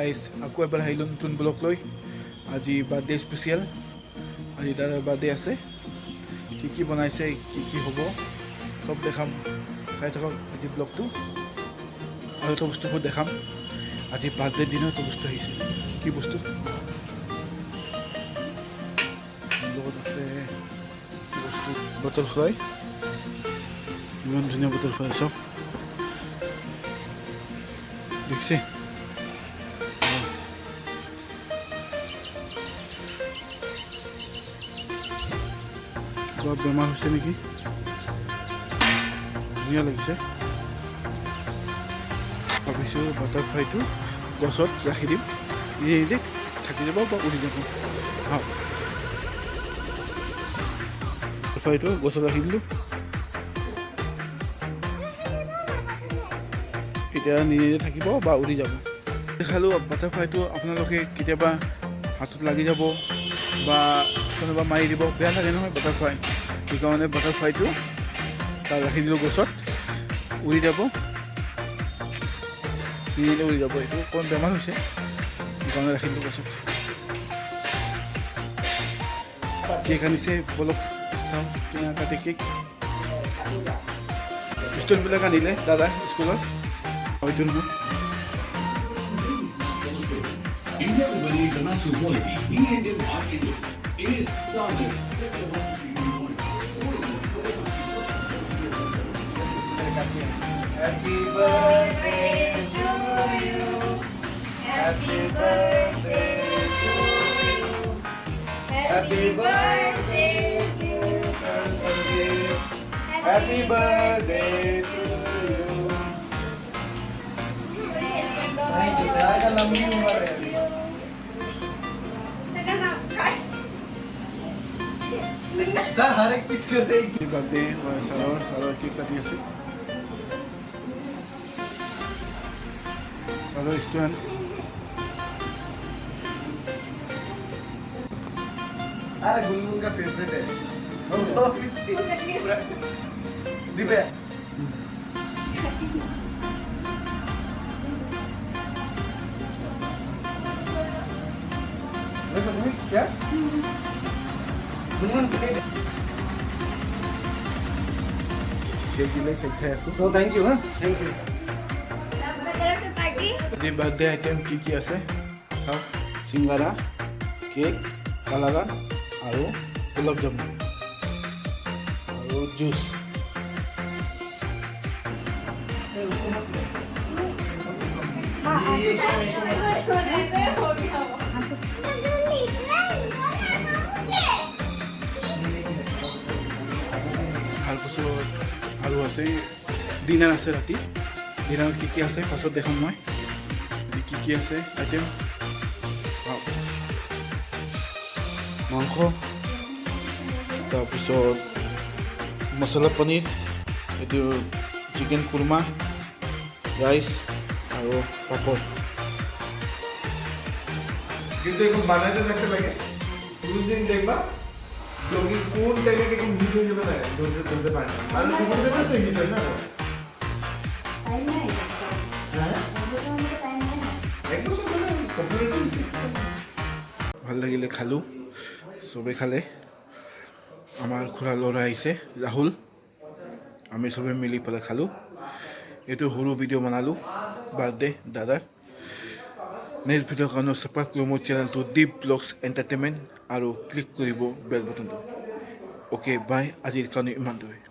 Guys আকৌ এবাৰ আহিলোঁ নতুন ব্লগ লৈ আজি বাৰ্থডে স্পেচিয়েল আজি দাদাৰ বাৰ্থডে আছে কি বনাইছে কি হ'ব চব দেখাম চাই থাকক আজি ব্লগটো আৰু এটা বস্তুবোৰ দেখাম আজি বাৰ্থডে দিনত এটা বস্তু আহিছে কি বস্তু লগত আছে বস্তু বটল ফ্ৰাই ইমান ধুনীয়া বটল ফ্ৰাই চব দেখছে অলপ বেমাৰ হৈছে নেকি ধুনীয়া লাগিছে ভাবিছোঁ বাটাৰফ্লাইটো গছত ৰাখি দিম নিজে নিজে থাকি যাব বা উৰি যাব বাটাৰফ্লাইটো গছত ৰাখি দিলোঁ এতিয়া নিজে নিজে থাকিব বা উৰি যাব দেখালোঁ বাটাৰফ্লাইটো আপোনালোকে কেতিয়াবা হাতত লাগি যাব বা কোনোবা মাৰি দিব বেয়া লাগে নহয় বাটাৰফ্লাই সেইকাৰণে বাটাৰফ্লাইটো তাত ৰাখি দিলোঁ গছত উৰি যাব নিজে উৰি যাব এইটো অকণ বেমাৰ হৈছে সেইকাৰণে ৰাখি দিলোঁ গছত কেক আনিছে বলক চাওঁ কেনেকৈ কাটে কেক ষ্টুডেণ্টবিলাক আনিলে দাদা স্কুলত হয়তো নহয় Inevitably, the massive quality needed in market is solid. Happy birthday to you. Happy birthday to you. Happy birthday to Sanjeev. Happy birthday to you. Sir हर एक पीस कर देगी बर्थडे सारा केक काटी আছে सारा स्टूडेंट अरे गुनगुन का फेवरेट है दिव्या क्या केक दिले केक खाই আছো so thank you thank you আজি বাৰ্থডে আইটেম কি আছে চাওক সিংগাৰা কেক কালাকান আৰু গোলাপ জামুন আৰু জুচ তাৰপিছত আৰু আছে ডিনাৰ আছে ৰাতি ডিনাৰত কি আছে পাছত দেখাম মই কি আছে আইটেম মাংস তাৰপিছত মছলা পনীৰ এইটো চিকেন কুৰ্মা ৰাইচ আৰু পাপড় কিন্তু এখন বানাইতে থাকতে লাগে দুদিন দেখবা ব্লগিং কোন টাইমে কি হিট হয়ে যাবে না ধরতে ধরতে পারে না আর শুরু থেকে তো হিট হয় না টাইম নাই হ্যাঁ টাইম নাই এক বছর ধরে কমপ্লিট ভাল লাগিলে খালোঁ চবে খালে আমাৰ খুৰা ল'ৰা আহিছে ৰাহুল আমি চবে মিলি পেলাই খালোঁ এইটো সৰু ভিডিঅ' বনালোঁ বাৰ্থডে দাদাৰ নেক্সট ভিডিঅ'ৰ কাৰণে ছাবস্ক্ৰাইব কৰিব মোৰ চেনেলটো দীপ ব্লগছ এণ্টাৰটেইনমেণ্ট আৰু ক্লিক কৰিব বেল বটনটো অ'কে বাই আজিৰ কাৰণে ইমানটোৱে